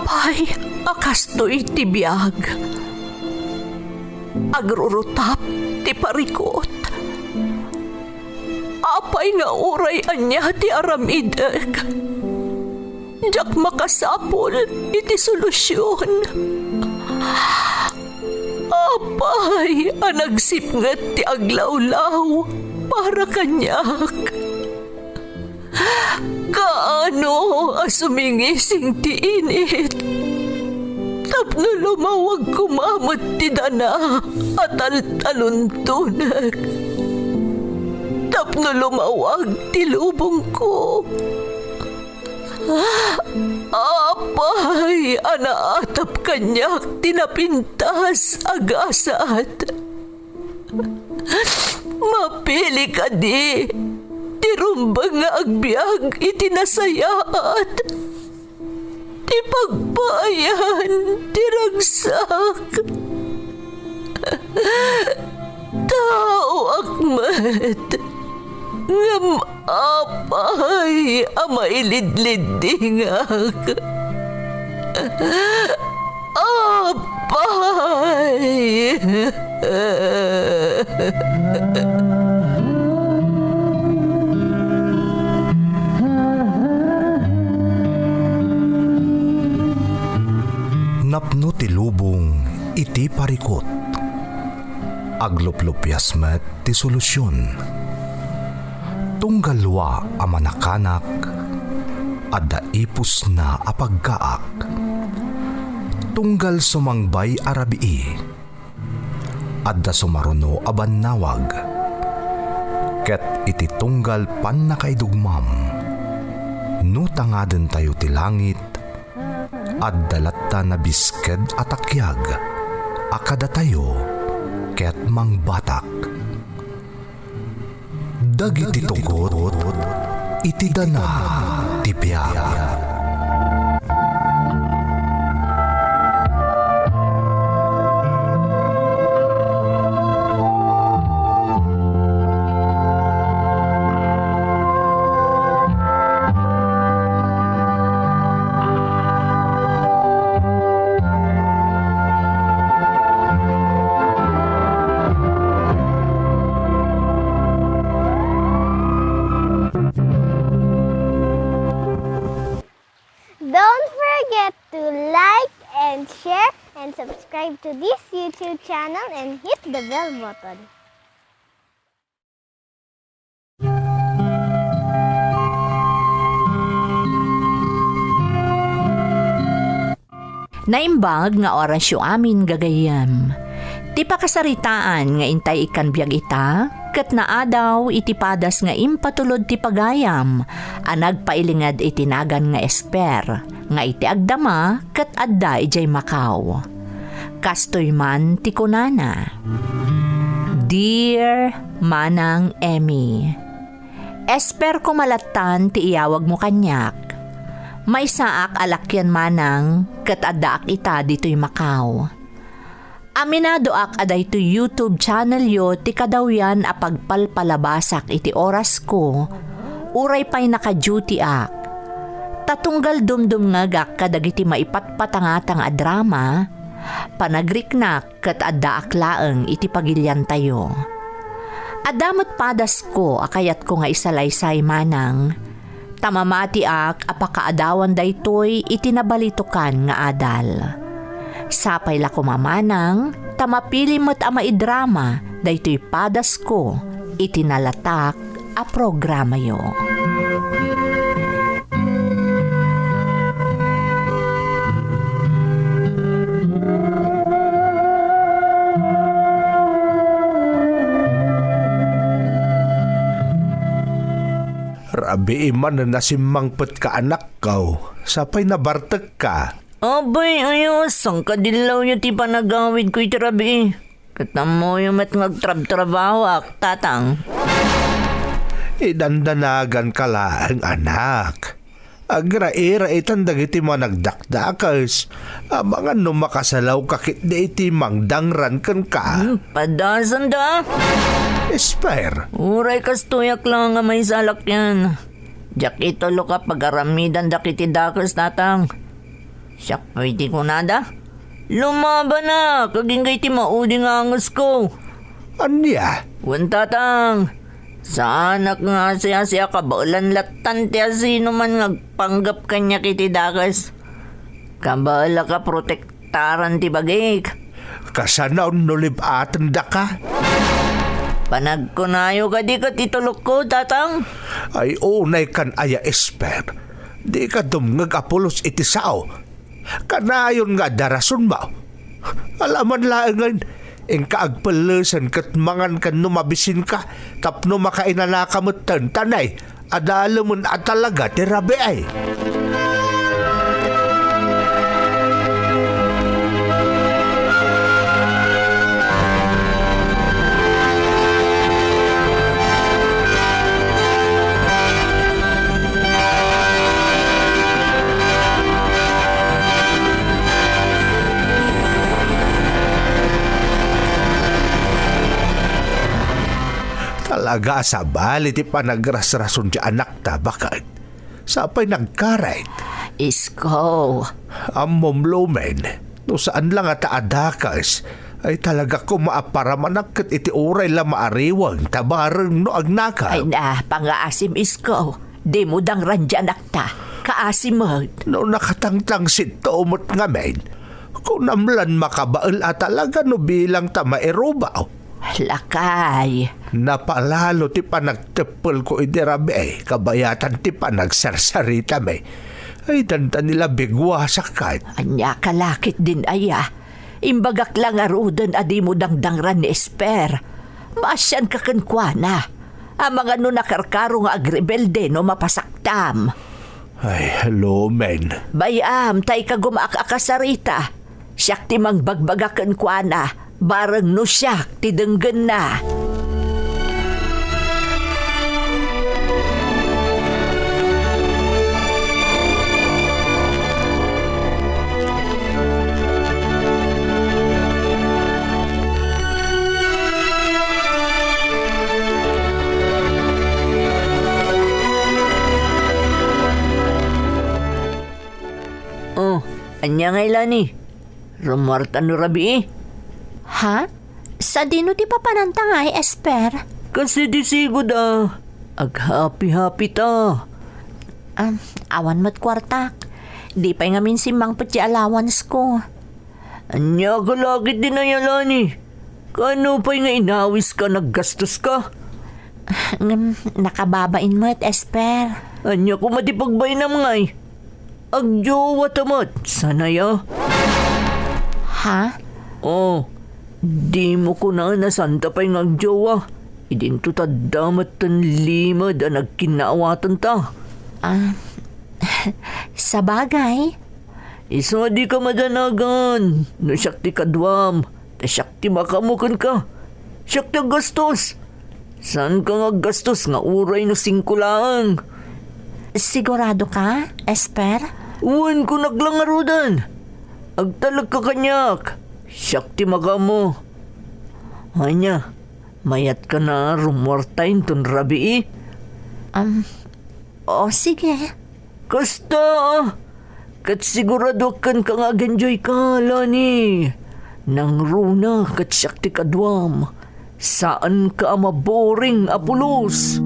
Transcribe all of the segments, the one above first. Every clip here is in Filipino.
Apay, akastoy ti biyag. Agrurutap ti parikot. Apay nga uray anya ti aramideg. Jak makasapol iti solusyon. Apay, anagsipnget ti aglawlaw para kanyak. Kaano asumingising ti init. Tapno lumawag kumamot ti dana at taluntunak. Tapno lumawag ti lubong ko. Apay, anaatap kanyak tinapintas agasat. Mapili ka di, tirumbang nga agbyag itinasayaat. Ti pagbayan, tiragsak. Tao akmat, ngam apay, amailidlidingak. Apay. Napno ti lubong iti parikot. Agluplupyas met ti solusyon. Tunggalwa a manakanak, adda ipus na apagkaak. Tunggal sumangbay arabii, adda sumaruno abannawag. Ket iti tunggal pan nakaidugmam, no tangaden tayo ti langit, adda latta na bisked atakyag, akada tayo, ket mangbatak. Dagiti tugot, iti dana ti biag. Don't forget to like and share and subscribe to this YouTube channel and hit the bell button. Naimbag nga orasyo amin gagayam. Ti pakasaritaan nga intay ikan biyag ita, ket naadaw iti padas nga impatulod ti pagayam, anag pailingad itinagan nga esper, nga iti agdama ket adda ijay Macau. Kastoy man ti kunana. Dear Manang Emmy, esper ko malatan ti iyawag mo kanyak. May saak alakyan manang ket adda ak ita dito'y Macau. Aminado ak aday to YouTube channel yo ti kadawyan a pagpalpalabasak iti oras ko, uray pa'y naka-duty ak. Tatunggal dumdum nga gak kadagiti maipatpatangatang a drama, panagriknak ket adda ak laeng iti pagilyan tayo. Adamot padas ko akayat ko nga isalaysay manang, tamamati ak apakaadawan daytoy itinabalitukan nga adal. Sapay la kumamanang, tamapili mo't ama idrama, daytoy padas ko, itinalatak a programa yo. Rabi iman na nasimangpet ka anak kaw, sapay nabartek ka. Abay, ayos, ang kadilaw nyo ti panagawid ko iti rabi. Katamo yung mat ngagtrab-trabaho ak, tatang. Idandanagan ka lang, anak. Agra-ira itan dagiti managdakdakas. Mga numakasalaw kakit di iti mangdangran kan ka. Padasan da? Esper. Uray kastuyak lang nga may salak yan. Jak ito lo ka pag-aramidan dakiti dakas, tatang. Siya pwede ko nada. Lumaban na, kagingay ti maudi nga angas ko. Anya? Wan tatang, sa anak nga siya kabaulan latan ti sino man nagpanggap kanya kiti dakas. Kabala ka protektaran ti bagik. Kasanaw nulibatan da ka? Panagkunayo ka di ka titulok ko, tatang. Ay unay kan aya esper. Di ka dumngag apulos iti sao. Kanayon nga darason mo. Alaman laangan, ing kaagpalasan kat mangan kan numabisin ka, tapno makainanakamatan tanay, adalamon at talaga ti rabi ay. Talaga sa bali ti panagrasrason ti anak ta bakit? Sapay nagkarait. Isko. Amom lumen, no saan lang at adakas, ay talaga ko maaparaman ket iti oray la maariwang tabareng no agnaka. Ay na, pangaasim isko. Di mo dang randyan akta. Kaasim mo. No nakatangtang sito umot nga men, kung namlan makabaal at talaga no bilang ta maerubaw. Lakay. Napalalo ti panagtepel ko idirabe kabayatan ti panagsarsarita may. Ay tanta nila bigwa sakat. Anya kalakit din aya. Imbagak lang arudan adi mo dangdangran ni Esper. Maasyan ka kankwana. Ang mga no nakarkaro nga agrebelde no mapasaktam. Ay, hello men. Bayam, tay ka gumaak-akasarita. Siyak ti mang bagbagakan kwa na. Barang no siyak ti denggan na. Oh, anya nga ilani. Rumarta no rabi. Ha? Sa dino ti papanantangay, Esper? Kasi di sigod ag-happy-happy ta. Awan mo't kwartak. Di pa nga minsimang pati allowance ko. Anya ka lagit din na yalani. Kano pa'y nga inawis ka, naggastos ka? Nakababain mo't, Esper. Anya ko matipagbay na mga agjowa tamat. Sana ya? Ha? Oh, di mo ko na nasanta pa'y ngagjowa. Idinto ta damat tan limad nagkinaawatan ta. Sa bagay? Isa di ka madanagan. No siyak ti kadwam. Ta siyak ti makamukan ka. Siyak ti gastos. Saan ka nga gastos nga uray no 5 lang? Sigurado ka, Esper? Uwan ko naglangarudan. Agtalag ka kanyak. Siyak ti magamo. Anya, mayat ka na rumortain ton rabi. Sige. Kasta, kat sigurado kan ka nga ganjoy ka, Lani. Nang runa kat siyak ti kadwam. Saan ka maboring, Apulos?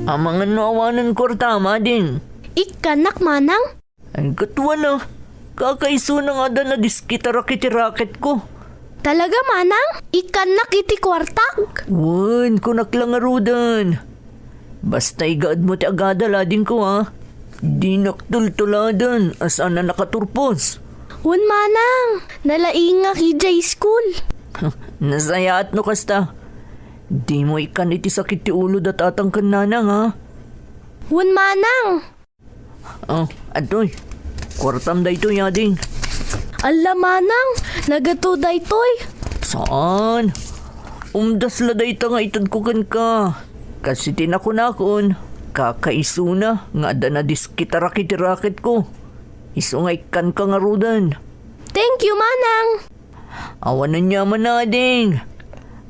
Ang mga nawanan ko tama din. Ikanak, manang? Ay katwa na. Kakaiso na nga na diskita rakiti-raket ko. Talaga, manang? Ikanak iti kwartak? Wan, kunak lang arudan. Basta igaad mo ti agadala din ko ha. Di naktultuladan asan na nakaturpos. Wan, manang. Nalainga hijay school. Nasayaat no kasta. Di mo ikan iti sakit ti ulo dat atang kananang ha. Wan, manang. Oh, atoy. Kwartam da ito yading. Ala, manang. Nagato da ito'y. Saan? Umdas la da ita nga itad ko kan ka. Kasi tinakon. Kakaisuna nga da na diskita rakit ko. Isungay kan ka nga rudan. Thank you, Manang. Awan na niya manading.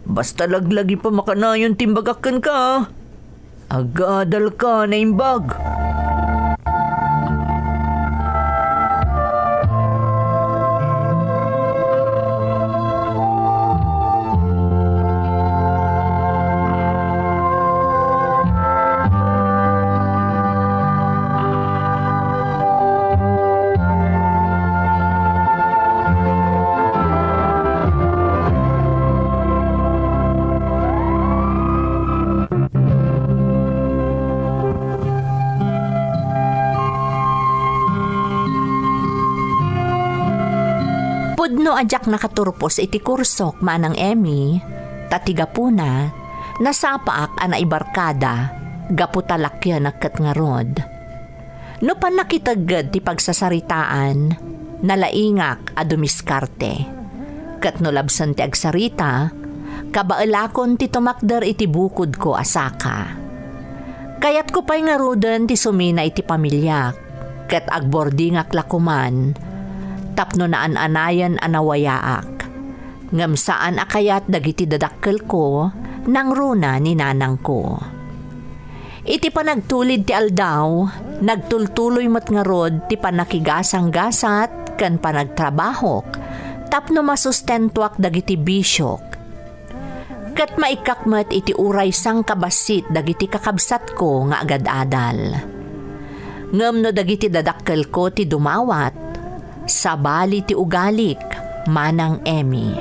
Basta laglagi pa makanayon timbagakan ka. Agadal ka na imbag. Pudno ajak nakaturpos iti kursok manang Emmy, tatiga puna, nasapaak ana ibarkada, gaputalakyan nakat nga rod. No pan nakitagad ti pagsasaritaan, nalaingak a dumiskarte. Kat no labsan ti agsarita, kabaelakon ti tumakder iti bukod ko asaka. Kayat ko pa'y nga rodan ti sumina iti pamilya, kat agbordingak lakuman, tapno na ananayan anawayaak. Ngam saan akayat dagiti dadakkel ko nang runa ni nanang ko. Iti panagtulid ti aldaw, nagtultuloy mat nga rod ti panakigasang gasat kan panagtrabahok, tapno masustentuak dagiti bisyok. Kat maikakmat iti uray sang kabasit dagiti kakabsat ko nga agad-adal. Ngam no dagiti dadakkel ko ti dumawat, sabali ti ugalik, manang Emmy.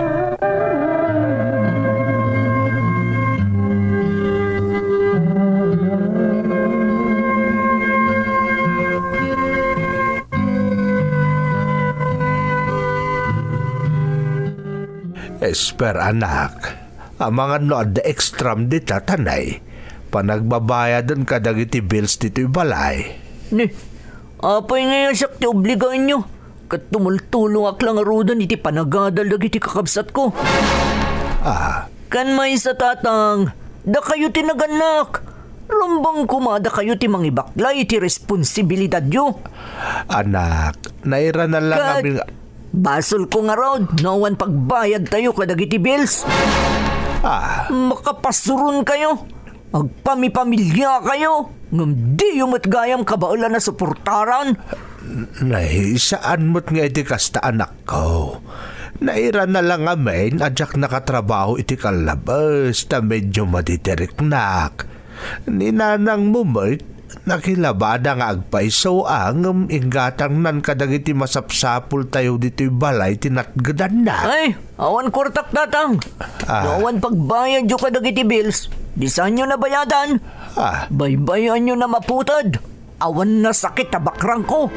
Esper anak, amangan no adda extram di tatanay, panagbabayadan ka dagiti bills dito balay. Ni, apay ngayon siya ti obligaan nyo. Kat tumultulong ak lang arudan iti panagadal dagiti kakabsat ko. Kan may sa tatang, da kayo tinaganak. Lumbang kumada kayo ti mangibaklay iti responsibilidad yo. Anak, naira na lang Kat, aming... basol ko nga rod, nawan pagbayad tayo kadagiti bills. Makapasuron kayo. Agpamipamilya kayo. Ngam di yung matgayam kabaulan na suportaran. Saan mo't nga iti kasta anak ko? Naira na lang amin, adyak nakatrabaho iti kalabas, ta medyo maditiriknak. Ni nanang mumert, nakilabada nga agpaiso ang ingatang nan kadagiti masapsapul tayo dito'y balay tinatgadan na. Ay, awan kurtak tatang. Awan pagbayad yung kadagiti bills. Di saan nyo na bayadan? Baybayan nyo na maputad. Awan na sakit tabakrang ko.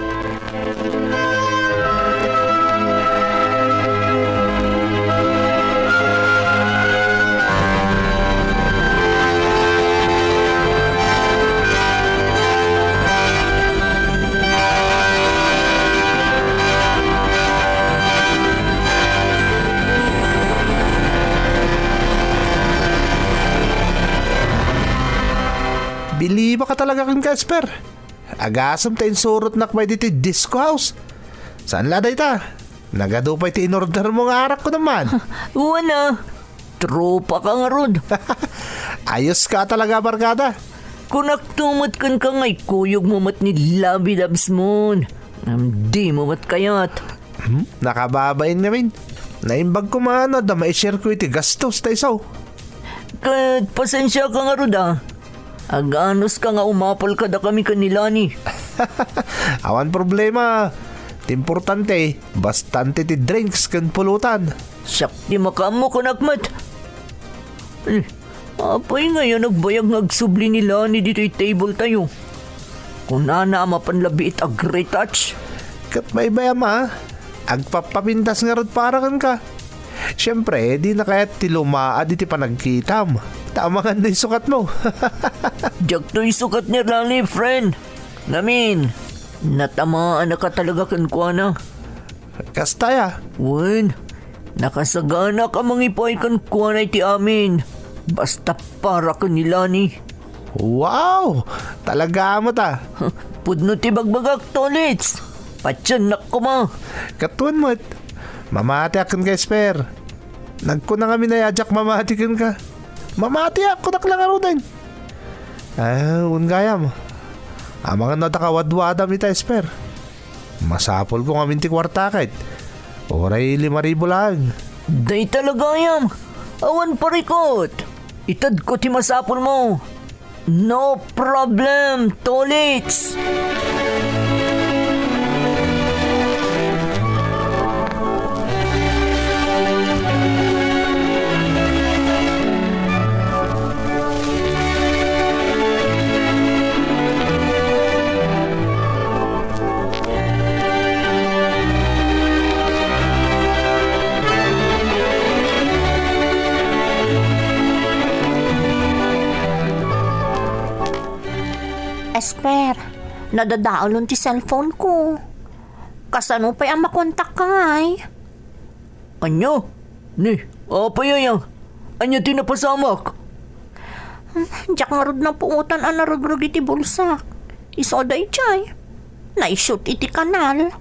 Biliba ka talaga kang Kasper. Agasam tayong surot na may dito disco house. Saan laday ta? Nagadupay ti in-order mo nga arak ko naman. Wala. Tropa ka nga rod. Ayos ka talaga, barkada. Kung naktumot kan ka ngay kuyog mo mat ni labidabs mo. Di mo mat kayat. Nakababain namin. Naimbag ko man na ma-share ko iti gastos tayo saw. Kat pasensya ka nga rod Aganos ka nga umapal ka da kami kanila ni. Awan problema. Importante, bastante ti drinks kan pulutan. Sakti makamo ka nakmat. Apay ngayon nagbayag nagsubli nila ni dito'y table tayo. Kung nana mapanlabi it a great touch. Kat may bayam agpapapintas nga rod para kan ka. Siyempre, di na kaya't ti lumaad iti panagkitam. Tama nga na yung sukat mo. Diyak to'y sukat niya lali, friend. Namin, natamaan na ka talaga kankwana. Kastaya. Wen, nakasagana ka mangipay kankwana iti amin. Basta para ka nila ni. Wow! Talaga mo ta. Pudno ti bagbagak, Tolits. Patyanak ko ma. Katuan mo. Mamati akin ka, Esper. Nagko na kami na yajak mamati kin ka. Mamati ako naklang arudan. Ungayam. Amang ano takawadwadam ita, Esper. Masapol ko kami ti kwarta kahit. Oray 5,000 lang. Day talaga yam. Awan parikot. Itad ko ti masapol mo. No problem, Tolits. Esper, nadadaolon ti cellphone ko. Kasano pa ang makontak ka ay? Anyo? Ni, apa yaya? Anya tinapasamak? Diyak nga rod na puutan ang narugrug iti bulsak. Isoday chay. Naishoot iti kanal.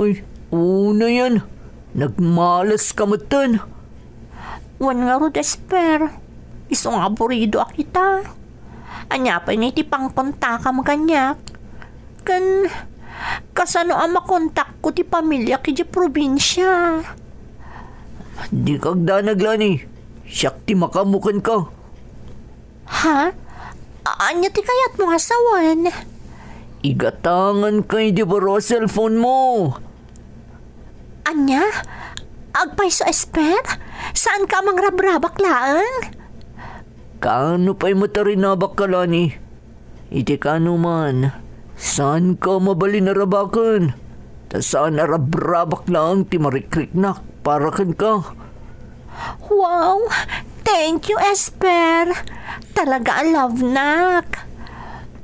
Ay, una yan. Nagmalas ka matan. Wan nga rod, Esper. Iso nga burido akita. Anya pa ni iti pangkontakam kanyak. Kasano ang makontak ko ti pamilya kiti probinsya. Di kag danaglani. Siyak ti makamukan ka. Ha? Anya ti kayat mo asawan? Igatangan kay di baro cellphone mo. Anya? Agpay so, Esper? Saan ka mang rabrabak laang? Kano pa'y matarinabak ka, Lani? Iti kano man, saan ka mabali narabakan? Ta saan narabrabak lang ti marikriknak para kan ka? Wow! Thank you, Esper! Talaga love nak!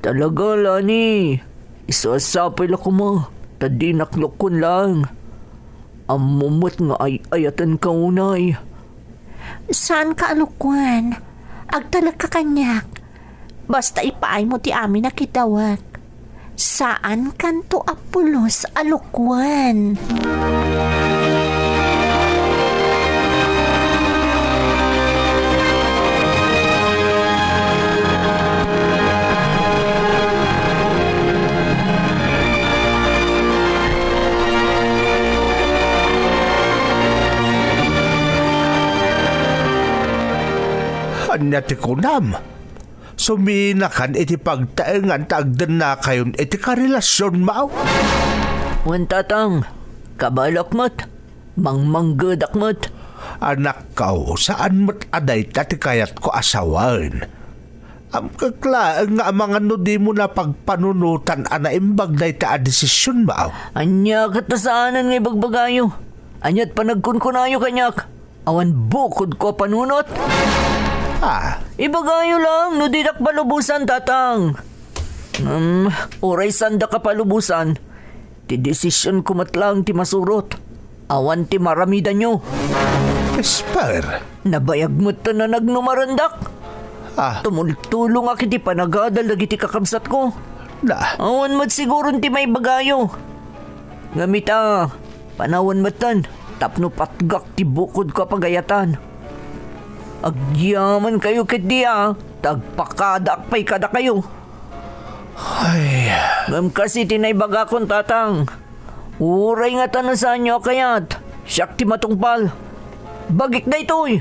Talaga, Lani. Isasapay ako mo. Tadi naklokon lang. Amumot nga ay ayatan ka unay. Saan ka alukwan? Agtalag ka kanyak. Basta ipaay mo ti amin na kitawak. Saan kanto apulos alukwan? Anya ti kunam. Suminakan iti pagtaengan tagdan na kayon iti karelasyon mao. Wan tatang, kabalakmat, mangmanggedakmat. Anak kao, saan mo't aday tati kayat ko asawan? Am kaklaan nga mga no di mo na pagpanunutan ana imbag day ta a desisyon mao. Anya katasaanan nga bagbagayo. Anyat panagkunkunayo kanyak. Awan bukod ko panunot. Ibagayo lang, no didak palubusan, tatang. Oray sanda ka palubusan. Ti desisyon ko matlang ti masurot. Awan ti maramida nyo. Esper. Nabayag mo ta na nagnumarandak. Tumultulong aki ti panagadal dagiti kakabsat ko. Awan mat siguro ti may bagayo. Ngamita, panawan matan, tapno patgak ti bukod ko pagayatan. Agyaman kayo ket diya, tagpakadak pa'y kada kayo. Ay. Ngam kasi tinaybaga kong tatang. Uray nga tanasan nyo kayat, siyak ti matungpal. Bagik na ito'y,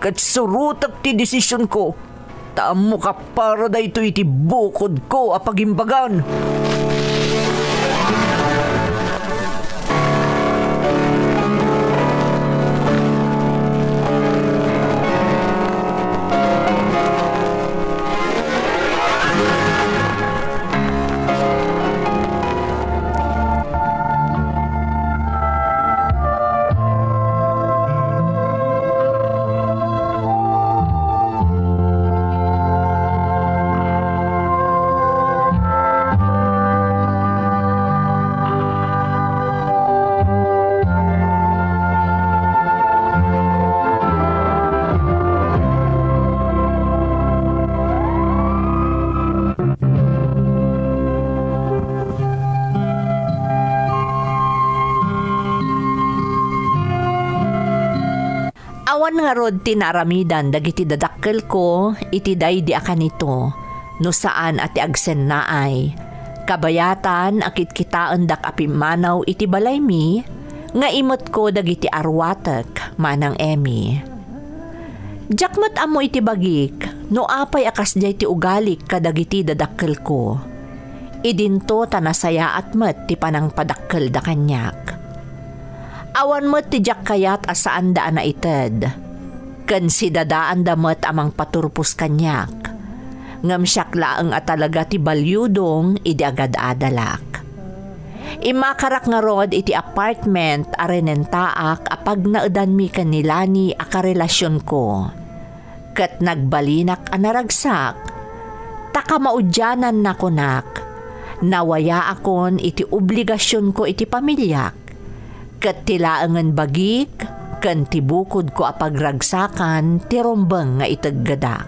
kat surutak ti desisyon ko, taam mo ka para da ito'y ti bukod ko apagimbagan. Saan nga rod tinaramidan dagiti dadakkel ko iti day di akan ito no saan ati agsen na ay kabayatan akit kitaan dak apimanaw iti balay mi nga imot ko dagiti arwatek manang Emmy. Jakmat amo iti bagik no apay akas jay ti ugalik kadagiti dadakkel ko. Idinto tanasaya at met ti panang padakkel da kanyak. Awan mo tijak kayat asaan daan na ited. Kan si dadaan damat amang paturpos kanyak. Ngam siyak laang at talaga ti balyudong idi agad adalak. Imakarak nga rod iti apartment arenentaak apag naedan mi kanilani akarelasyon ko. Kat nagbalinak anaragsak. Taka maudyanan na kunak. Nawaya akon iti obligasyon ko iti pamilyak. Kat tilaangan bagik, kan tibukod ko apagragsakan, tirombang nga itaggadak.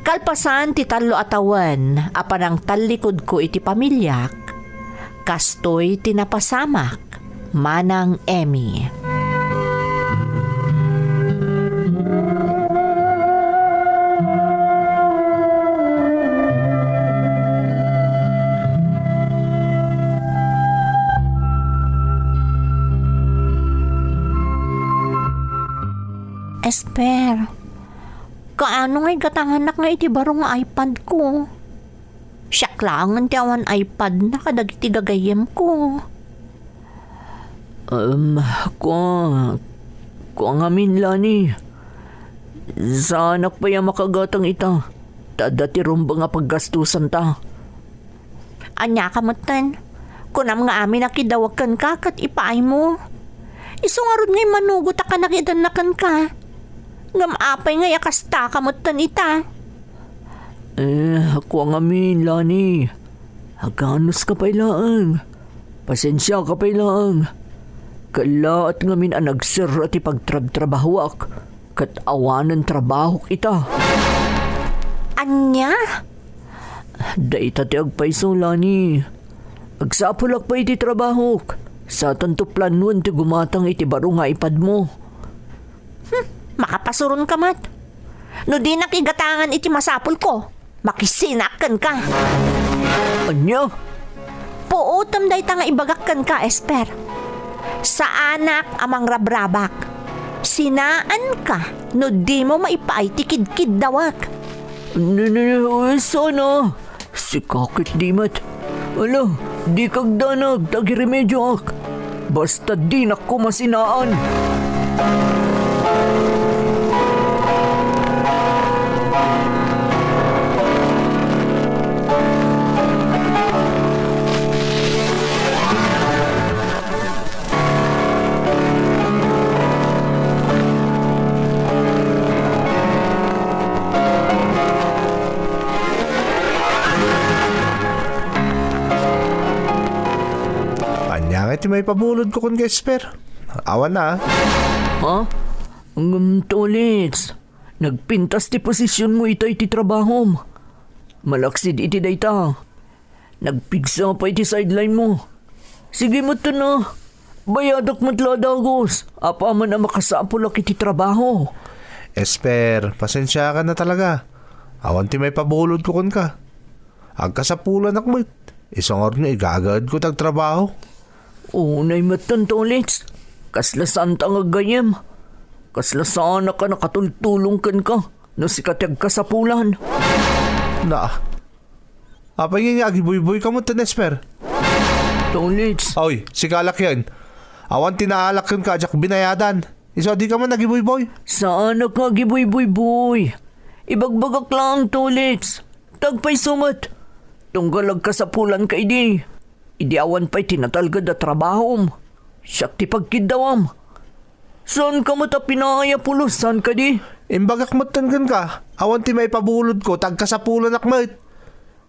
Kalpasan ti talo atawan, apanang talikod ko iti pamilyak, kastoy tinapasamak, manang Emmy. Esper, kaano nga'y katanganak nga iti barong nga iPad ko? Siyak lang ang tiyawan iPad na kadagiti gagayem ko. Kung amin lani. Sa anak pa yung makagatang ita. Dati rumba nga paggastusan ta. Anya ka matan, kunam nga amin nakidawakan ka kat ipaay mo. Isungarod nga'y manugot ka nakidanakan ka. Ngam apay nga yakasta ka matan ita. Ako ang amin, Lani. Haganos ka pa ilaang. Pasensya ka pa ilaang. Kala at ngamin ang nagsir at ipagtrabahawak. Kat awanan trabaho kita. Anya? Da itati agpaiso, Lani. Agsapulak pa iti trabahok. Sa tanto planuan ti gumatang iti baro nga ipad mo. Makapasuron ka mat. No di nakigatangan iti masapul ko, makisinakan ka. Anya? Puutom day ta nga ibagakkan ka, Esper. Sa anak amang rabrabak. Sinaan ka, no di mo maipaay tikid-kid dawak. Sana. Si kakit dimat. Ala, di kag danag, tagiremedyo ak. Basta di na ko masinaan. Iti may pabulod ko kun Esper. Awan na. Ha? Ang tolits. Nagpintas ti posisyon mo ita iti trabaho. Malaksid iti dayta. Nagpigsa pa iti sideline mo. Sige mo to na. Bayadak matladagos. Apa man ang makasapulak iti trabaho. Esper, pasensya ka na talaga. Awan ti may pabulod ko kun ka. Agkasapulan akmoy. Isang oras na igagad ko tagtrabaho. Unay matan tolits. Kaslasan ta nga gayem. Kaslasan ka nakatultulong kan ka. No si katag kasapulan. Na. Apay nga agibuy-buy ka mo tan Esper. Tolits. Oy, si kalak yan. Awan tinaalak yun ka, jak binayadan. Iso di ka man nagibuy-buy. Saan ka gibuy-buy-buy? Ibagbagak lang, tolits. Tagpay sumat. Tunggalag ka sa pulan ka idi. Idi awan pa'y tinatalgad at trabahom. Siyak ti pagkidawam. Saan ka mo ta pinakaya pulos? Saan ka di? Imbagak matangan ka. Awan ti may pabulod ko, tagka sa pulan akmat.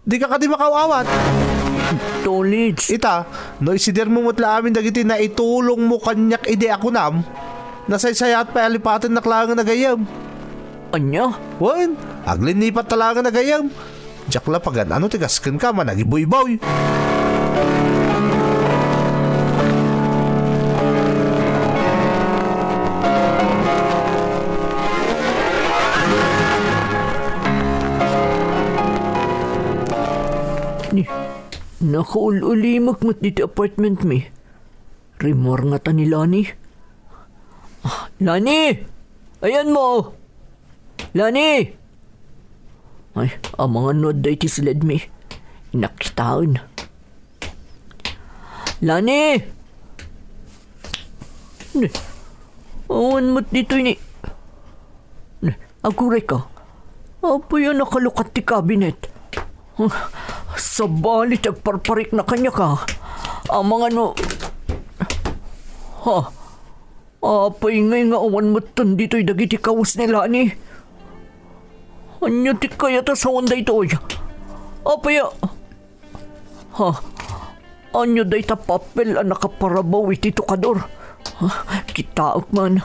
Di ka di makawawat. Tolits. Ita, no isider mo mutla amin dagiti na itulong mo kanyak ide ako nam. Nasaysaya at payalipatan na klangan na gayam. Anya? Wan, aglinipat talaga na gayam. Diyak la pagan, ano tigaskan ka man, nagiboy-boy. Nakaulimak mat dito apartment mi. Rimor nga ta ni Lani. Lani! Ayan mo! Lani! Ay, ang mga nod da iti silid mi. Inakitaon. Lani! Awan mo't dito ni. Aguray ka. Apo yan nakalukat ti cabinet. Sa balit agparparik na kanya ka. Ang mga no... Ha? Apay ngay nga awan mo't dito'y dagiti kawas nila ni. Anyo ti kaya ta sa wanda ito'y. Apay ha? Anyo day ta papel ang nakaparabaw iti tukador. Kitaok man.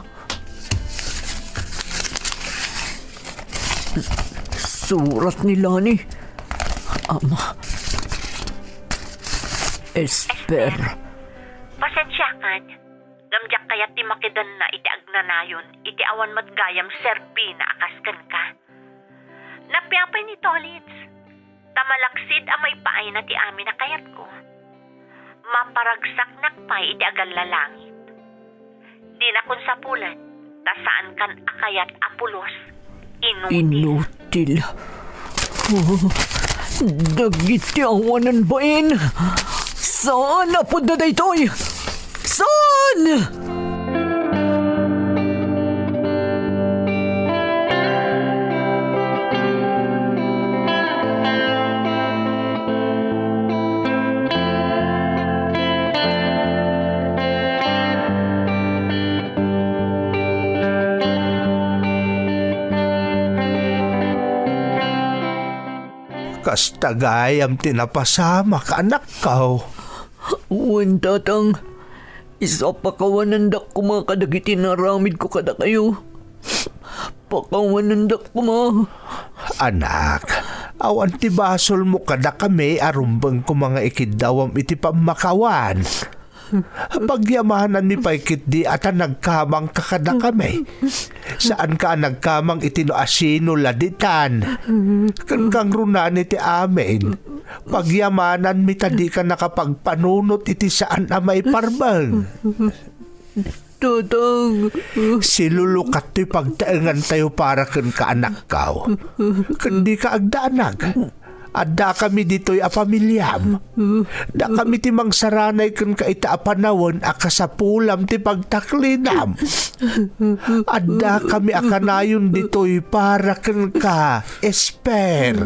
Surat nila ni. Ama. Esper. Pasensyakan. Gamjak kayat ti makidan na iti agnanayon, iti awan matgayam serbi na akaskan ka. Napiapay ni Tolits. Tamalaksid amay paay na ti amin na kayat ko. Maparagsak nakpay iti agal lalangit. Di na kun sapulan, ta saan kan akayat apulos. Inutil. Dagiti awanan bain. Saan na po na daytoy? Saan? Kastagayam tinapasama ka anak kao. Uwan tatang, isa pa kawanandak ko mga kadagiti naramid ko kada kayo. Pakawanandak ko mga. Anak, awan ti basol mo kada kami arumbang ko mga ikidawam iti pamakawan. Pagyamanan mi paikit di ata nagkamang kakada kami. Saan ka nagkamang itino asino laditan? Kang runan iti amin. Pagyamanan mi tadi ka nakapagpanunot iti saan na may parbang. Tatang. Silulukat to'y pagtaengan tayo para kan kaanak kao. Kandi ka agdanag. Adda kami dito'y apamilyam. Da kami timang saranay kan kaita apanawan akasapulam ti pagtaklinam. Adda kami akanayon dito'y para kan ka, Esper.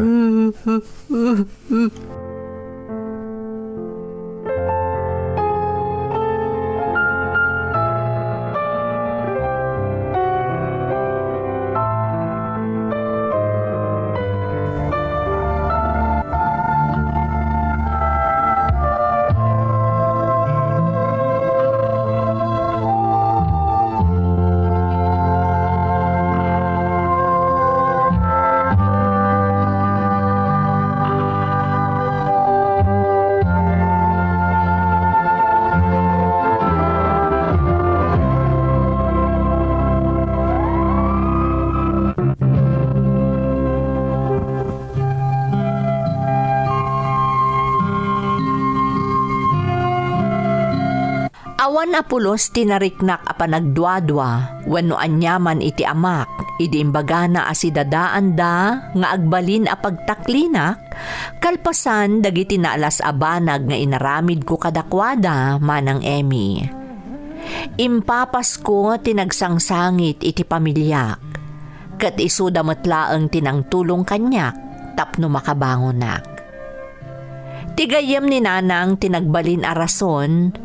Awan apulos tinariknak apan nagdwadwa wenno anyaman iti amak idi imbagana asidadaan da nga agbalin a pagtaklinak kalpasan dagiti naalas abanag nga inaramid ko kadakwada manang Emmy. Impapas ko tinagsangsangit iti pamilyak ket isu dametlaeng tinangtulong kanyak tapno makabangonak. Tigayem ni nanang tinagbalin a rason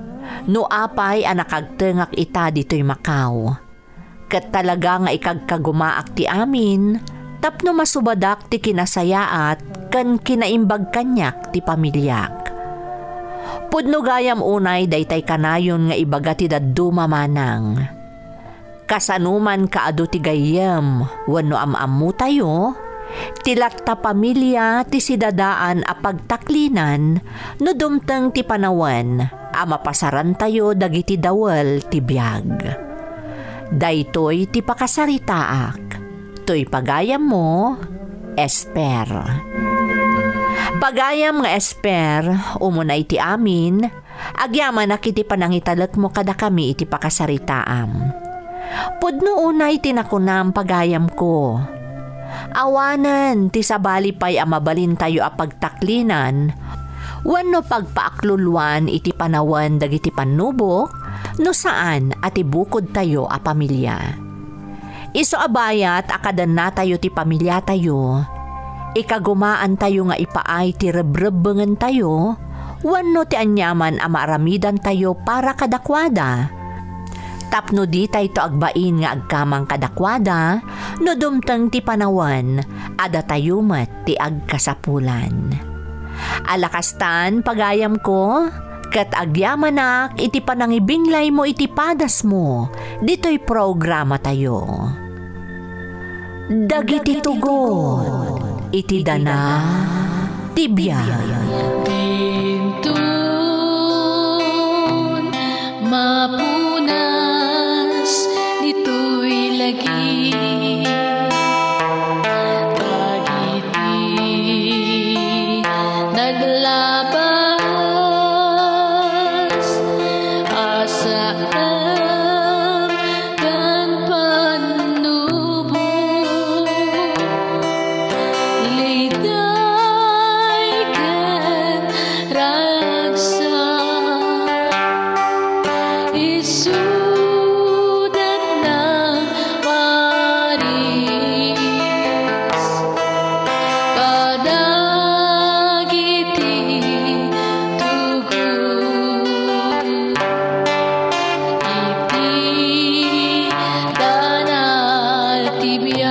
no apay anakagtengak ita dito'y Macau. Kat talaga nga ikagkagumaak ti amin, tapno masubadak ti kinasayaat kan kinaimbag kanyak ti pamilyak. Pudno gayam unay daytay kanayon nga ibaga ti dadduma manang. Kasanuman kaado ti gayem, wenno amamu tayo, tilat ta pamilya ti sidadaan a pagtaklinan no dumteng ti panawan a mapasaran tayo dagiti dawel ti biag. Daytoy ti pakasaritaak. Toy pagayam mo, Esper. Pagayam nga esper, umuna iti amin, agyaman na kiti panangitalak mo kada kami iti pakasaritaam. Pudno unay tinakunam pagayam ko. Awanan, ti sabali pa'y amabalin tayo a pagtaklinan, wano pagpaaklulwan iti panawan dagiti panubok, no saan at ibukod tayo a pamilya. Iso abayat akadan na tayo ti pamilya tayo, ikagumaan tayo nga ipaay ti rebrebengen tayo, wano ti anyaman a maaramidan tayo para kadakwada. Tapno di tayo to agbain nga agkamang kadakwada, no dumtang ti panawan, ada tayo mat ti agkasapulan. Alakastan pagayam ko, kat agyamanak iti panangibinglay mo iti padas mo, dito'y programa tayo. Dagiti tugon, iti dana, tibiyay. Bintun, mapunas, dito'y lagi. Dagiti, naglabas, asaan, kan panubo. Liday kan ragsak, isudat ng Paris. Kadagiti tugon, iti danal tibiyay.